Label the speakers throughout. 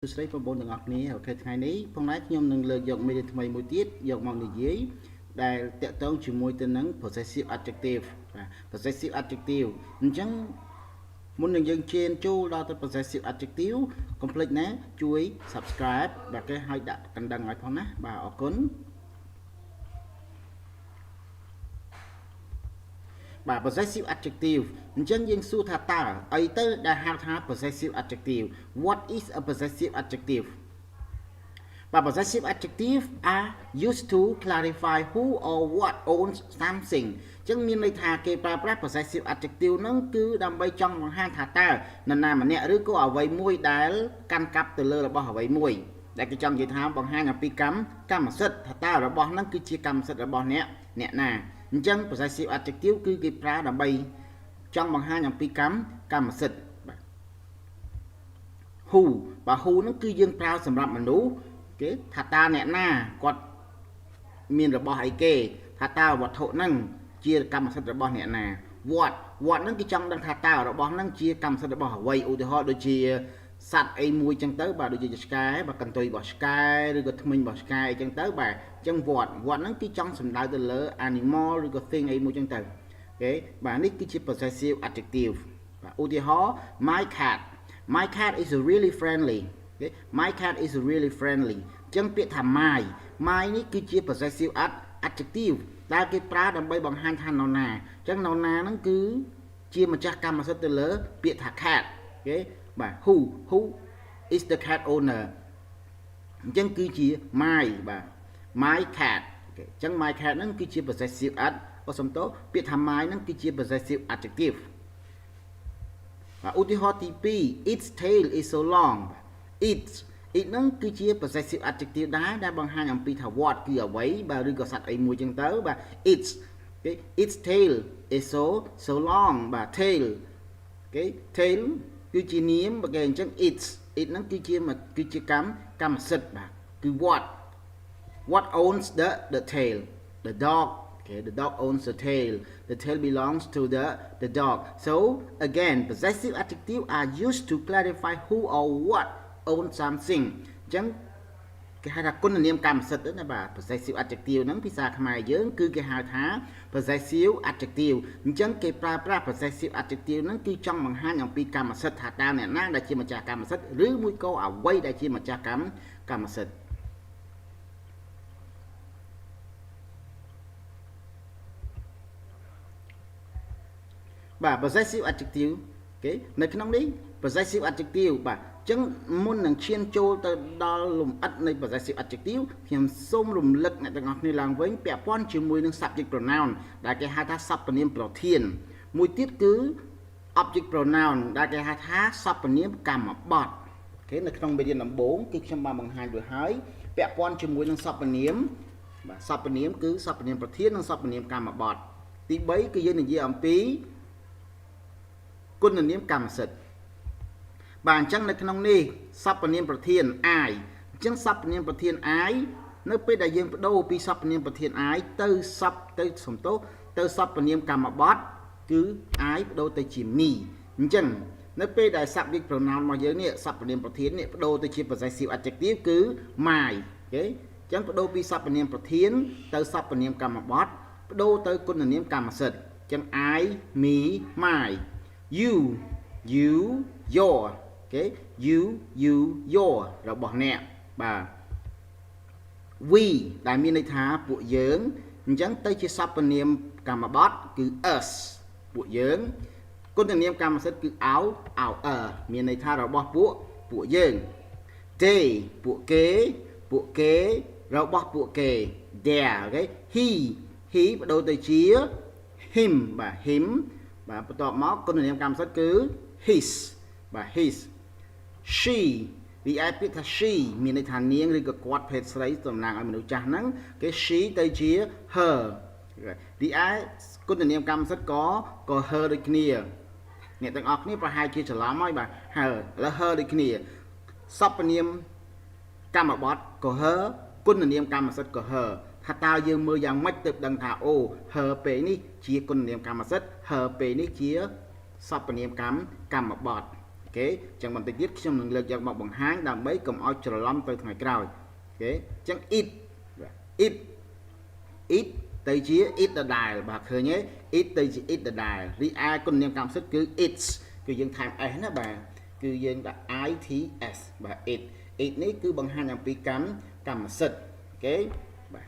Speaker 1: ស្រីបងប្អូនទាំងអស់គ្នាអូខេថ្ងៃនេះផងដែរខ្ញុំនឹងលើកយកមេរៀនថ្មីមួយទៀតយកមកនិយាយដែលតកតងជាមួយទៅនឹង possessive adjective បាទ possessive adjective អញ្ចឹងមុននឹងយើងជេនចូលដល់ទៅ possessive adjective កុំភ្លេចណាជួយ subscribe បាទគេឲ្យដាក់កណ្ដឹងឲ្យផងណាបាទអរគុណបាទ possessive adjective អញ្ចឹងយើងសួរថាតើអីទៅដែលហៅថា possessive adjective what is a possessive adjective but possessive adjective are used to clarify who or what owns something អញ្ចឹងមានន័យថាគេប្រើប្រាស់ possessive adjective ហ្នឹងគឺដើម្បីចង់បង្ហាញថាតើនរណាម្នាក់ឬក៏អ្វីមួយដែលកាន់កាប់ទៅលើរបស់អ្វីមួយដែលគេចង់និយាយថាបង្ហាញអំពីកម្មសិទ្ធិថាតើរបស់ហ្នឹងគឺជាកម្មសិទ្ធិរបស់អ្នកណាអញ្ចឹង possessive adjective គឺគេប្រើដើម្បីចង់បង្ហាញអំពីកម្មសិទ្ធិបាទ who បាទ who ហ្នឹងគឺយើងប្រើសម្រាប់មនុស្សគេថាតើអ្នកណាគាត់មានរបស់អីគេថាតើវត្ថុហ្នឹងជាកម្មសិទ្ធិរបស់អ្នកណា what ហ្នឹងគេចង់ដឹងថាតើរបស់ហ្នឹងជាកម្មសិទ្ធិរបស់អ្វីឧទាហរណ៍ដូចជាសត្វអីមួយចឹងទៅបាទដូចជាឆ្កែបាទកន្ទុយរបស់ឆ្កែឬក៏ធ្មេញរបស់ឆ្កែអីចឹងទៅបាទអញ្ចឹង what ហ្នឹងគឺចង់សំដៅទៅលើ animal ឬក៏ thing អីមួយចឹងទៅអូខេបាទនេះគឺជា possessive adjective បាទឧទាហរណ៍ my cat is really friendly okay? my cat is really friendly អញ្ចឹងពាក្យថា my នេះគឺជា possessive adjective ដែលគេប្រើដើម្បីបង្ហាញថានរណាអញ្ចឹងនរណាហ្នឹងគឺជាម្ចាស់កម្មសិទ្ធិទៅលើពាក្យថា cat អូខេបាទ who is the cat owner អញ្ចឹងគឺជា my cat អូខេអញ្ចឹង my cat ហ្នឹងគឺជា possessiveសំទោសពាក្យថា my ហ្នឹងគឺជា possessive adjective បាទឧទាហរណ៍ទី2 its tail is so long it ហ្នឹងគឺជា possessive adjective ដែលបង្ហាញអំពីថា what គឺអ្វីបាទឬក៏សត្វអីមួយចឹងទៅបាទ its tail is so long បាទ tail អូខេ tail គឺជានាមបាទគេអញ្ចឹង it ហ្នឹងគឺជាកម្មសិទ្ធិបាទគឺ what owns the tail the dog okay the dog owns the tail belongs to the dog so again possessive adjectives are used to clarify who or what owns something អញ្ចឹងគេហៅថាគុណនាមកម្មសិទ្ធិណាបាទ possessive adjective ហ្នឹងភាសាខ្មែរយើងគឺគេហៅថា possessive adjective អញ្ចឹងគេប្រើប្រាស់ possessive adjective ហ្នឹងគឺចង់បង្ហាញអំពីកម្មសិទ្ធិថាតើអ្នកណាដែលជាម្ចាស់កម្មសិទ្ធិឬមួយក៏អ្វីដែលជាម្ចាស់កម្មសិទ្ធិបាទ possessive adjective អូខេនៅក្នុងនេះ possessive adjective បាទអញ្ចឹងមុននឹងឈានចូលទៅដល់លំអិតនៃ possessive adjective ខ្ញុំសូមរំលឹកអ្នកទាំងអស់គ្នាឡើងវិញពាក់ព័ន្ធជាមួយនឹង subject pronoun ដែលគេហៅថាសព្វនាមប្រធានមួយទៀតគឺ object pronoun ដែលគេហៅថាសព្វនាមកម្មបត្តិអូខេនៅក្នុងមេរៀនដំបូងគឺខ្ញុំបានបង្ហាញរួចហើយពាក់ព័ន្ធជាមួយនឹងសព្វនាមបាទសព្វនាមគឺសព្វនាមប្រធាននិងសព្វនាមកម្មបត្តិទី3គឺយើងនិយាយអំពីគុណនាមកម្មសិទ្ធិបាទអញ្ចឹងនៅក្នុងនេះសព្វនាមប្រធាន I អញ្ចឹងសព្វនាមប្រធាន I នៅពេលដែលយើងបដូរពីសព្វនាមប្រធាន I ទៅសព្វនាមកម្មបត្តិគឺ I បដូរទៅជា me អញ្ចឹងនៅពេលដែល subject pronoun របស់យើងនេះសព្វនាមប្រធាននេះបដូរទៅជា possessive adjective គឺ my អូខេអញ្ចឹងបដូរពីសព្វនាមប្រធានទៅសព្វនាមកម្មបត្តិបដូរទៅគុណនាមកម្មសិទ្ធិអញ្ចឹង I me my you your អូខេ you your របស់អ្នកបាទ we ដែលមានន័យថាពួកយើងអញ្ចឹងទៅជាសព្វនាមកម្មបត្តិគឺ us ពួកយើងគុណនាមកម្មសិទ្ធិគឺ our មានន័យថារបស់ពួកយើង they ពួកគេរបស់ពួកគេ their អូខេ he បដូរទៅជា him បាទ him បាទបន្ទាប់មកគុណនាមកម្មសិទ្ធិគឺ his បាទ his she វាអាចពាក្យថា she មានន័យថានាងឬក៏គាត់ភេទស្រីតំណាងឲ្យមនុស្សចាស់ហ្នឹងគេ she ទៅជា her វាអាចគុណនាមកម្មសិទ្ធិក៏ her ដូចគ្នាអ្នកទាំងអស់គ្នាប្រហែលជាច្រឡំហើយបាទ her ឥឡូវ her ដូចគ្នាសព្វនាមកម្មបត្តិក៏ her គុណនាមកម្មសិទ្ធិក៏ her ថាតើយើងមើលយ៉ាងម៉េចទើបដឹងថាអូ her ពេលនេះជាគុណនាមកម្មសិទ្ធិ her ពេលនេះជាសព្វនាមកម្មបត្តិ kế chẳng bằng tiết trong năng lực dọc bằng háng đàm bấy cầm oi trở lắm tới ngày cào kế chẳng ít tới chia ít là đài bà khơi nhé ít tới chia ít là đài vì ai con niệm cảm xúc cứ it's cứ dân tham ấy nó bà cứ dân là its bà ít này cứ bằng hai nhầm pi cảm xúc kế bà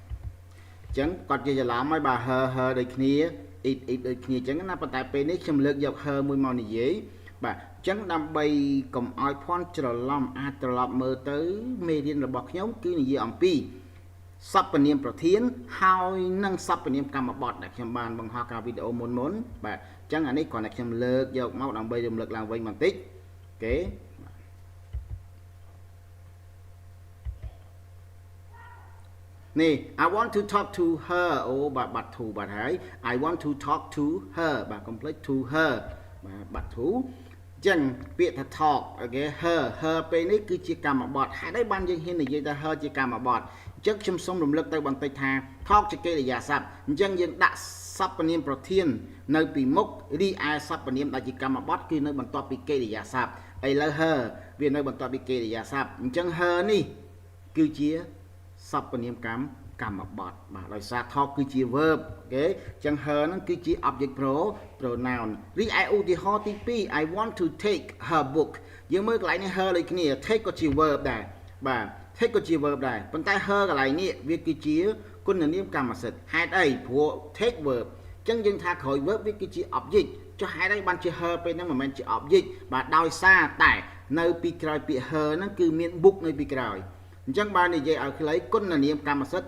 Speaker 1: chẳng còn chỉ là làm mấy bà hờ đời kia ít đời kia chẳng nó tại bên này trong lực dọc hờ mùi màu này dễ bà chẳng đam bay cầm oi phone trở lắm trở lắm mơ tới mê điên là bọc nhóm cứ như ông pi sắp phần niệmประเทศ hai năng sắp phần niệm cầm bọt để xem bàn bằng hoa cao video muốn bà chẳng anh ấy còn là xem lực dọc máu đam bay dùng lực làm vây bằng tích kế nè I want to talk to her ô bà thủ bà thấy I want to talk to her bà complete to her bà thủ chẳng biết thật talk ok her bên này cứ chỉ cầm bọt hai đấy ban dân hiên này dây ta her chỉ cầm bọt chất trong sông động lực tay bằng tay thà talk chỉ kê là giả sập dân dân đã sắp bên niệm protein nơi bị mốc đi ai sắp bên niệm đã chỉ cầm bọt kia nơi bằng to bị kê là giả sập ấy là her vì nơi bằng to bị kê là giả sập chẳng her ní cứ chỉ sắp bên niệm cầm bọt mà lại xa talk cứ chỉ verb ok chẳng her nó cứ chỉ object pronoun rí ai u thì ho tí pi I want to take her book nhưng mới lại này her lại kia take có chỉ verb đây bà take có chỉ verb đây còn tay her cái lại nè việc cứ chỉ con là niệm cầm mà sệt hai đây của take verb chẳng dừng tha khỏi verb việc cứ chỉ object cho hai đây ban chỉ her bên nó mà mình chỉ object bà đòi xa tại nơi pi cày pi her nó cứ miễn book nơi pi cày chẳng ba này vậy ở lấy con là niệm cầm mà sệt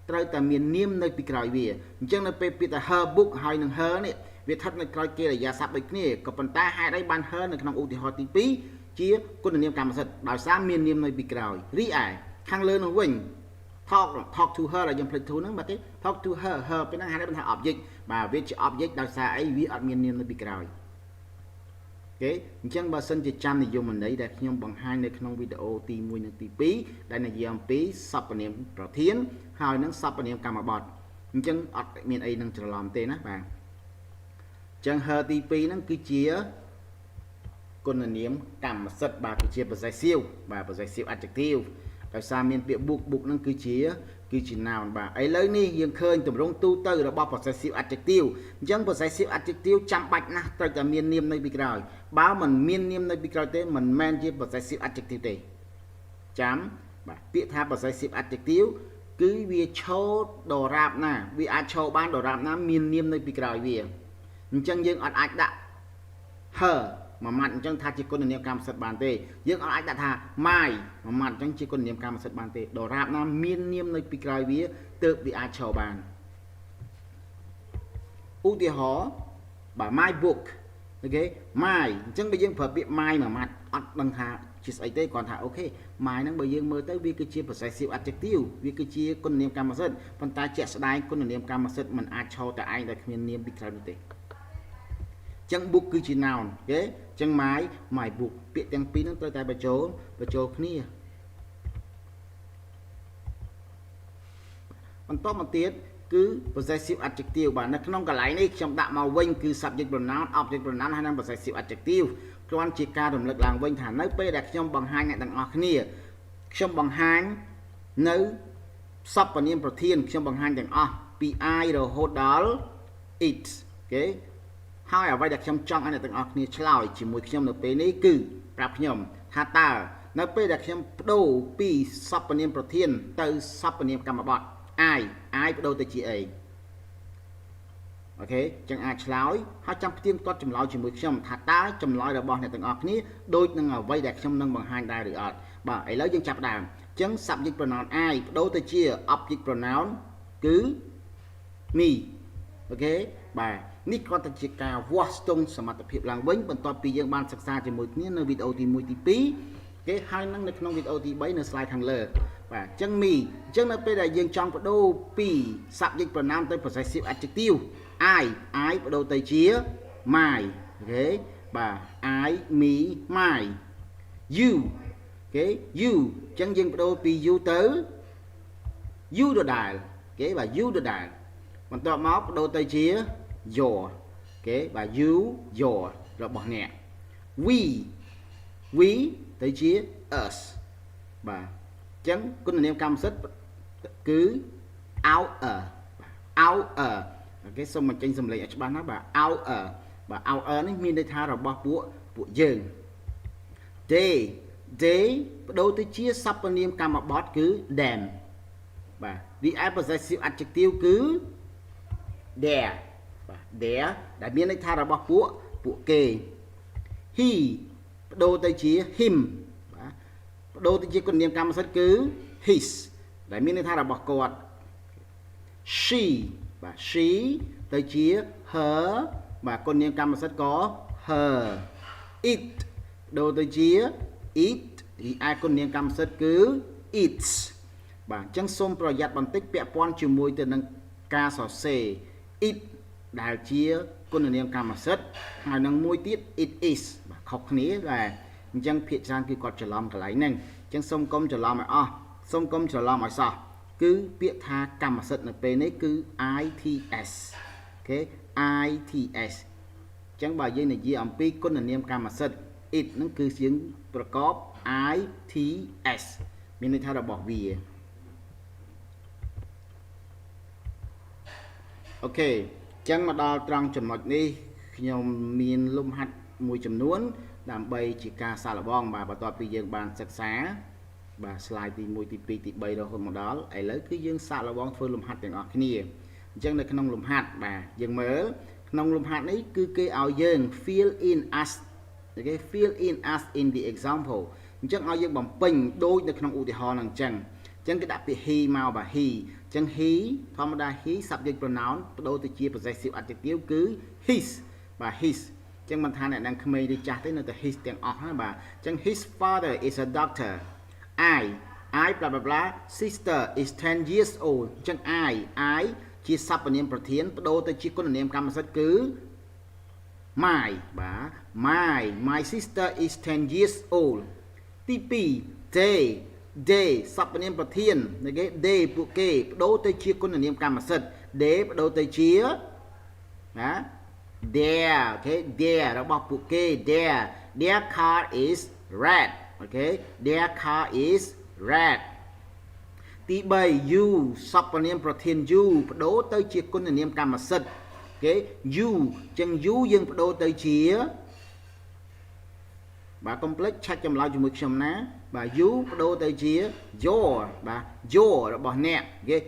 Speaker 1: trời ta miền niêm nơi bị cày về chẳng là pe ta her book hai nâng her này việc thật này coi kia là giả sắp đấy nè còn phần ta hai đấy ban her này trong u thì họ tí pí chia con là niêm cảm sật đào xa miền niêm nơi bị cày lý ai khang lơ nó quỳnh talk to her là dùng thu nó mà thế talk to her bên hai đấy bên hai object mà viết chữ object đào xa ấy viết ở miền niêm nơi bị cày ok chẳng bà sân chỉ chăm thì dùng mình đấy để nhưng bằng hai này trong video tí mùi này tí pí đây là gì pí sắp niệm pro thiên hai nó sắp niệm cầm bọt chẳng ở miền ấy năng trở làm tên á bạn chẳng her tí pí nó cứ chia con là niệm cầm sật bà cứ chia bà possessive adjective tại sao miền bịa buộc nó cứ chỉ nào bà ấy lấy ní riêng khơi tụi rong tu tư là bao possessive adjective chẳng possessive adjective chăm bạch na tới cả miền niêm nơi bị cày báo mình miền niêm nơi bị cày thế mình men chia possessive adjective thế chấm bà bịa tha possessive adjective cứ việc châu đồ rạp nè vì ai châu ban đồ rạp na miền niêm nơi bị cày vì chẳng dương ở ai đã her mà mặn chẳng tha chỉ con niệm cam sật bàn tê dương ở ai đã tha mai mà mặn chẳng chỉ con niệm cam sật bàn tê đồ rạp na miền niêm nơi bị cày vì tự bị ai châu bàn ưu tiên họ bà my book ok my chẳng bây giờ phải bị my mà mặt bằng thà chỉ ấy tê còn thà ok my nó bây giờ mơ tới vì cái chia possessive adjective vì cái chia con niệm cam sật phần ta chạy sai con niệm cam sật mình ai châu tại ai đã miền niêm bị cày tê chẳng book cứ chỉ nào ok chẳng máy my book bị tiếng pin nó tới tại bà chỗ kia còn tốt một tiết cứ possessive adjective bà nó không cả lại này trong đạo màu vinh cứ subject pronoun object pronoun hay là possessive adjective con chỉ ca động lực làm vinh thả nơi p đặt trong bằng hai ngại đằng ngọc kia trong bằng hai nơi sub và niệm protein trong bằng hai đằng o pi rồi hốt đó it ok hai ở vai đặt trong anh này đằng ngọc kia chào chỉ một trong p này cứ rap nhom tha ta nơi p đặt trong đồ pi sub và niệm protein từ sub và niệm cầm bọt ai đâu tới chị ấy ok chẳng ai lái 200 tiên có chấm lái chỉ mới xong thả tá chấm lái là bọn này từng ọt ní đôi năng ở vây đẹp trong năng bằng hai đai được ọt bà ấy lấy dân chặt đàn chẳng subject pronoun ai đâu tới chia object pronoun cứ me ok bà nít con ta chỉ cao Washington sở mặt tập hiệp làng bánh bằng toàn pi dân ban sắc xa chỉ một nơi video thì mùi tí pí cái hai năng lực trong video thì bấy nơi slide thằng lờ và chân mì chân nó bây giờ dương trong có đô pi subject pronoun tới possessive adjective ai có đô tới chia my ok bà ai me my you ok you chân dương có đô pi you tới you đồ đài ok và you đồ đài còn tọa móc đô tới chia your ok và you your rồi bỏ nhẹ we we ទៅជា us បាទអញ្ចឹងគុណនាមកម្មសិទ្ធិគឺ our our អូខេសូមបញ្ចេញសំឡេងឲ្យច្បាស់ណាបាទ our បាទ our នេះមានន័យថារបស់ពួកយើង they បដូរទៅជាសព្វនាមកម្មបទគឺ them បាទ the possessive adjective គឺ their បាទ their ដែលមានន័យថារបស់ពួកគេ he បដូរទៅជា him បាទបដូរទៅជាគុណនាមកម្មសិទ្ធិគឺ his ដែលមានន័យថារបស់គាត់ she បាទ she ទៅជា her បាទគុណនាមកម្មសិទ្ធិក៏ her it បដូរទៅជា it ឯគុណនាមកម្មសិទ្ធិគឺ its បាទអញ្ចឹងសូមប្រយ័ត្នបន្តិចពាក់ព័ន្ធជាមួយទៅនឹងការសរសេរ it ដែលជាគុណនាមកម្មសិទ្ធិហើយនឹងមួយទៀត it is បាទខុសគ្នាបាទអញ្ចឹងភាគច្រើនគឺគាត់ច្រឡំកន្លែងហ្នឹងអញ្ចឹងសូមកុំច្រឡំឲ្យអស់សូមកុំច្រឡំឲ្យសោះគឺពាក្យថាកម្មសិទ្ធិនៅពេលនេះគឺ its អូខេ its អញ្ចឹងបើយើងនិយាយអំពីគុណនាមកម្មសិទ្ធិ it ហ្នឹងគឺយើងប្រកប its មានន័យថារបស់វាអូខេអញ្ចឹងមកដល់ត្រង់ចំណុចនេះខ្ញុំមានលំហាត់មួយចំនួនដើម្បីជាការសាកល្បងបាទបន្ទាប់ពីយើងបានសិក្សាបាទ slide ទី1ទី2ទី3រហូតមកដល់ឥឡូវគឺយើងសាកល្បងធ្វើលំហាត់ទាំងអស់គ្នាអញ្ចឹងនៅក្នុងលំហាត់បាទយើងមើលក្នុងលំហាត់នេះគឺគេឲ្យយើង fill in as គេ fill in as in the example អញ្ចឹងឲ្យយើងបំពេញដូចនៅក្នុងឧទាហរណ៍ហ្នឹងអញ្ចឹងគេដាក់ពាក្យ he មកបាទ he អញ្ចឹង he ធម្មតា he subject pronoun បដូរទៅជា possessive adjective គឺ his បាទ his អញ្ចឹងមិនថាអ្នកនឹងក្មេងឬចាស់ទេនៅតែ his ទាំងអស់ណាបាទអញ្ចឹង his father is a doctor I blah blah blah sister is 10 years old អញ្ចឹង I ជាសព្វនាមប្រធានបដូរទៅជាគុណនាមកម្មសិទ្ធិគឺ my បាទ my sister is 10 years old ទី2 they សព្វនាមប្រធានគេ they ពួកគេបដូរទៅជាគុណនាមកម្មសិទ្ធិ they បដូរទៅជាណា their អូខេ their របស់ពួកគេ their car is red អូខេ their car is red ទី3 you សព្វនាមប្រធាន you បដូរទៅជាគុណនាមកម្មសិទ្ធិអូខេ you ចឹង you យើងបដូរទៅជាបាទកុំភ្លេចឆែកចម្លើយជាមួយខ្ញុំណាបាទ you បដូរទៅជា your បាទ your របស់អ្នកអូខេ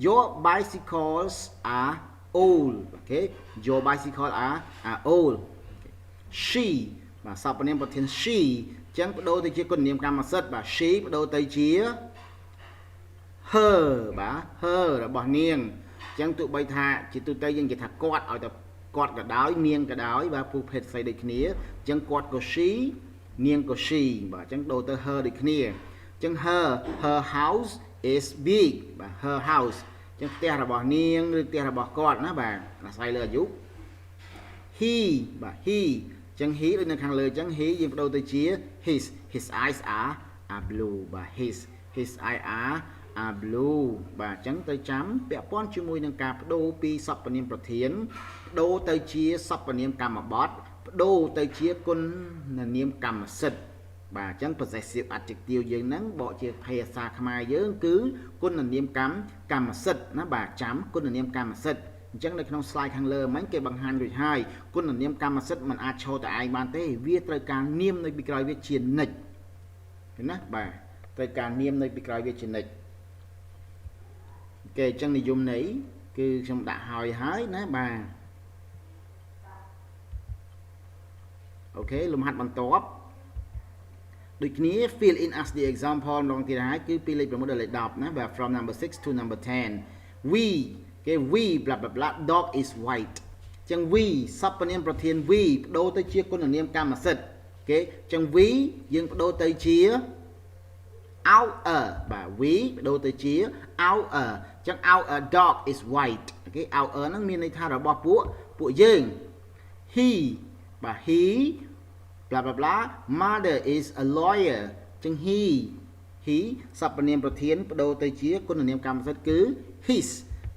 Speaker 1: your bicycles are old អូខេ your bicycles are old she បាទសព្វនាមប្រធាន she ចឹងបដូរទៅជាគុណនាមកម្មសិទ្ធិបាទ she បដូរទៅជា her បាទ her របស់នាងចឹងទោះបីថាជាទូទៅយើងនិយាយថាគាត់ឲ្យតែគាត់ក៏ដោយនាងក៏ដោយបាទពូភេទស្អីដូចគ្នាចឹងគាត់ក៏ she នាងក៏ she បាទចឹងដូរទៅ her ដូចគ្នាចឹង her house is big បាទ her house ចឹងផ្ទះរបស់នាងឬផ្ទះរបស់គាត់ណាបាទអាស្រ័យលើអាយុ he បាទ he ចឹង he ដូចនៅខាងលើចឹង he យើងបដូរទៅជា his eyes are blue បាទ his eyes are blue បាទអញ្ចឹងទៅចាំពាក់ព័ន្ធជាមួយនឹងការបដូរពីសព្វនាមប្រធានបដូរទៅជាសព្វនាមកម្មបទបដូរទៅជាគុណនាមកម្មសិទ្ធិបាទអញ្ចឹង possessive adjective យើងហ្នឹងបកជាភាសាខ្មែរយើងគឺគុណនាមកម្មសិទ្ធិណាបាទចាំគុណនាមកម្មសិទ្ធិអញ្ចឹងនៅក្នុង slide ខាងលើមិញគេបង្ហាញរួចហើយគុណនាមកម្មសិទ្ធិមិនអាចឈរតែឯងបានទេវាត្រូវការនាមនៅពីក្រោយវាជានិច្ចឃើញណាបាទត្រូវការនាមនៅពីក្រោយវាជានិច្ចគេអញ្ចឹងនិយមន័យគឺខ្ញុំដាក់ហើយណាបាទអូខេលំហាត់បន្ទាប់ដូចគ្នា fill in as the example ម្ដងទៀតហើយគឺពីលេខ6ដល់លេខ10ណាបាទ from number 6 to number 10 we blah blah blah dog is white អញ្ចឹង we សព្វនាមប្រធាន we បដូរទៅជាគុណនាមកម្មសិទ្ធិអូខេអញ្ចឹង we យើងបដូរទៅជា our បាទ we បដូរទៅជា our អញ្ចឹង our dog is white អូខេ our ហ្នឹងមានន័យថារបស់ពួកយើង he បាទ he blah blah blah mother is a lawyer អញ្ចឹង he សព្វនាមប្រធានបដូរទៅជាគុណនាមកម្មសិទ្ធិគឺ his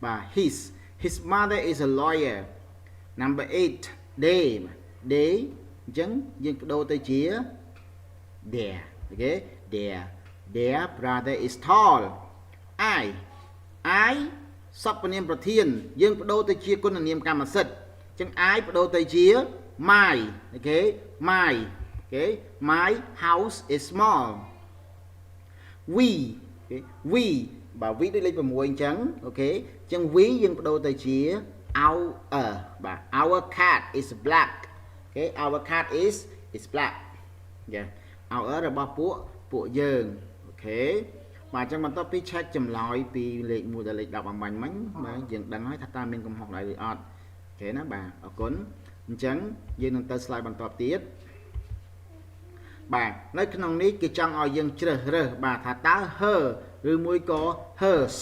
Speaker 1: បាទ his mother is a lawyer number 8 they chẳng dương đô tới chia their okay their brother is tall I សពនាមប្រធានយើងបដូរទៅជាគុណនាមកម្មសិទ្ធិចឹង I បដូរទៅជា my okay my okay my house is small we okay we បើ we ដូចលេខ6អញ្ចឹងអូខេចឹង we យើងបដូរទៅជា our បាទ our cat is black okay our cat is black yeah our របស់ពួកយើងអូខេបាទអញ្ចឹងបន្ទាប់ពី check ចម្លើយពីលេខ1ដល់លេខ10អំបញ្ញមិញបាទយើងដឹងហើយថាតើមានកំហុសដែរឬអត់អូខេណាបាទអរគុណអញ្ចឹងយើងនឹងទៅ slide បន្តទៀតបាទនៅក្នុងនេះគេចង់ឲ្យយើងជ្រើសរើសបាទថាតើ her ឬមួយក៏ hers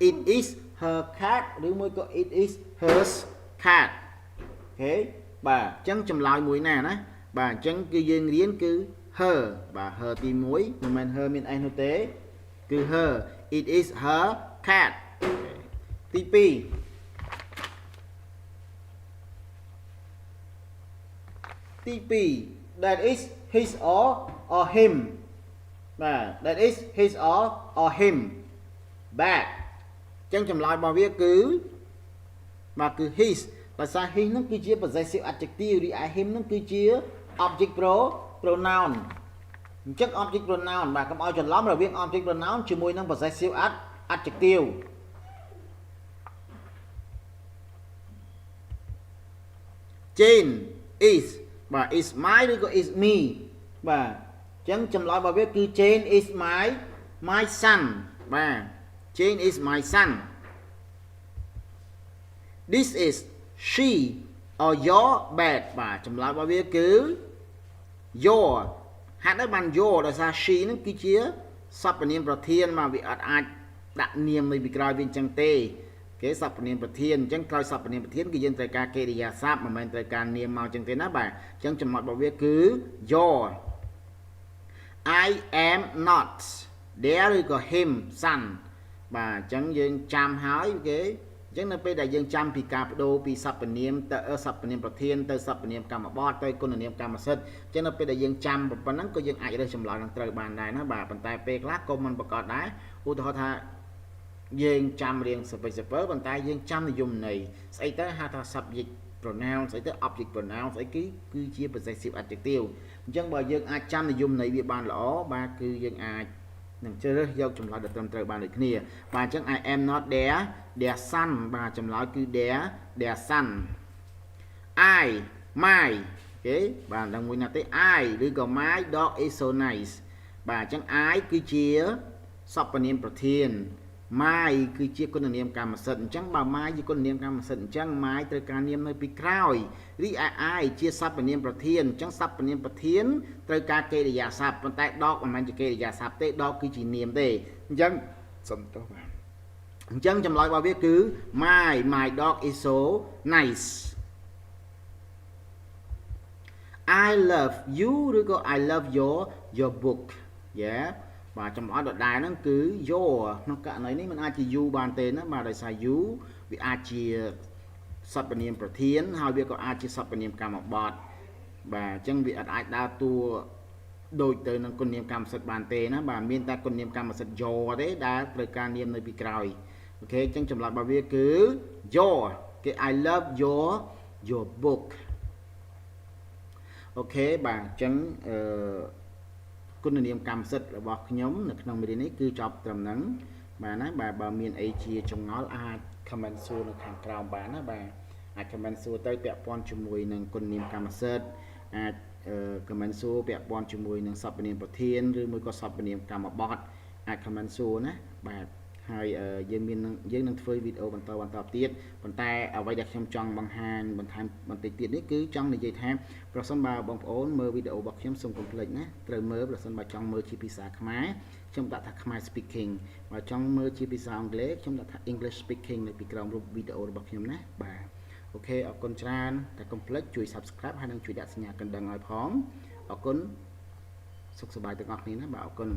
Speaker 1: it is her cat ឬមួយក៏ it is hers cat អូខេបាទអញ្ចឹងចម្លើយមួយណាណាបាទអញ្ចឹងគឺយើងរៀនគឺ her បាទ her ទី1មិនមែន her មានអីនោះទេគឺ her it is her cat ទី2that is his or him បាទ that is his or him bad អញ្ចឹងចម្លើយរបស់វាគឺបាទគឺ his ភាសា his ហ្នឹងគឺជា possessive adjective រីឯ him ហ្នឹងគឺជា object pronoun អញ្ចឹង object pronoun បាទកុំឲ្យច្រឡំរវាង object pronoun ជាមួយនឹង possessive adjective Jane is បាទ is my ឬក៏ is me បាទអញ្ចឹងចម្លើយរបស់វាគឺ Jane is my son បាទ Jane is my son This is she or your bed បាទចម្លើយរបស់វាគឺ your ហាក់ដូចបាន your ដោយសារ she ហ្នឹងគឺជាសព្វនាមប្រធានមកវាអត់អាចដាក់នាមនៅពីក្រោយវាអញ្ចឹងទេគេសព្វនាមប្រធានអញ្ចឹងក្រោយសព្វនាមប្រធានគឺយើងត្រូវការកិរិយាសព្ទមិនមែនត្រូវការនាមមកអញ្ចឹងទេណាបាទអញ្ចឹងចំណុចរបស់វាគឺ your I am not there ឬក៏ him son បាទអញ្ចឹងយើងចាំហើយគេអញ្ចឹងនៅពេលដែលយើងចាំពីការបដូរពីសព្វនាមទៅសព្វនាមប្រធានទៅសព្វនាមកម្មបទទៅគុណនាមកម្មសិទ្ធិអញ្ចឹងនៅពេលដែលយើងចាំប៉ុណ្ណឹងក៏យើងអាចរើសចម្លើយនឹងត្រូវបានដែរណាបាទប៉ុន្តែពេលខ្លះក៏មិនប្រកបដែរឧទាហរណ៍ថាយើងចាំរៀងសព្វសព្វប៉ុន្តែយើងចាំនិយមន័យស្អីទៅហៅថា subject pronoun ស្អីទៅ object pronoun ស្អីគឺជា possessive adjective អញ្ចឹងបើយើងអាចចាំនិយមន័យវាបានល្អបាទគឺយើងអាចនឹងជ្រើសរើសយកចម្លើយដែលត្រឹមត្រូវបានដូចគ្នាបាទអញ្ចឹង I am not their son បាទចម្លើយគឺ their son I my អូខេបាទដល់មួយណាទេ I ឬក៏ my dog is so nice បាទអញ្ចឹង I គឺជាសព្វនាមប្រធាន my គឺជាគុណនាមកម្មសិទ្ធិអញ្ចឹងបើ my ជាគុណនាមកម្មសិទ្ធិអញ្ចឹង my ត្រូវការនាមនៅពីក្រោយរីឯ I ជាសព្វនាមប្រធានអញ្ចឹងសព្វនាមប្រធានត្រូវការកិរិយាសព្ទប៉ុន្តែ dog មិនមែនជាកិរិយាសព្ទទេ dog គឺជានាមទេអញ្ចឹងសំទោសបាទអញ្ចឹងចម្លើយរបស់វាគឺ my dog is so nice I love you ឬក៏ I love your book yeah បាទចម្លើយដដែលហ្នឹងគឺ your ក្នុងករណីនេះมันអាចជា you បានទេណាបាទដោយសារ you វាអាចជាសព្វនាមប្រធានហើយវាក៏អាចជាសព្វនាមកម្មបទបាទអញ្ចឹងវាអាចដើរតួដូចទៅនឹងគុណនាមកម្មសិទ្ធិបានទេណាបាទមានតែគុណនាមកម្មសិទ្ធិ your ទេដែលត្រូវការនាមនៅពីក្រោយអូខេអញ្ចឹងចម្លើយរបស់វាគឺ your គេ I love your book អូខេបាទអញ្ចឹងគុណនាមកម្មសិទ្ធិរបស់ខ្ញុំនៅក្នុងមេរៀននេះគឺចប់ត្រឹមហ្នឹងបាទណាបាទបើមានអីជាចម្ងល់អាច comment សួរនៅខាងក្រោមបានណាបាទអាច comment សួរទៅពាក់ព័ន្ធជាមួយនឹងគុណនាមកម្មសិទ្ធិអាច comment សួរពាក់ព័ន្ធជាមួយនឹងសព្វនាមប្រធានឬមួយក៏សព្វនាមកម្មបទអាច comment សួរណាបាទហើយយើងនឹងធ្វើវីដេអូបន្តទៀតប៉ុន្តែអ្វីដែលខ្ញុំចង់បង្ហាញបន្ថែមបន្តិចទៀតនេះគឺចង់និយាយថាប្រសិនបើបងប្អូនមើលវីដេអូរបស់ខ្ញុំសូមកុំភ្លេចណាត្រូវមើលប្រសិនបើចង់មើលជាភាសាខ្មែរខ្ញុំដាក់ថាខ្មែរ speaking បើចង់មើលជាភាសាអង់គ្លេសខ្ញុំដាក់ថា English speaking នៅពីក្រោមរូបវីដេអូរបស់ខ្ញុំណាបាទអូខេអរគុណច្រើនតែកុំភ្លេចជួយ subscribe ហើយនឹងជួយដាក់សញ្ញាកណ្ដឹងឲ្យផងអរគុណសុខសប្បាយទាំងអស់គ្នាណាបាទអរគុណ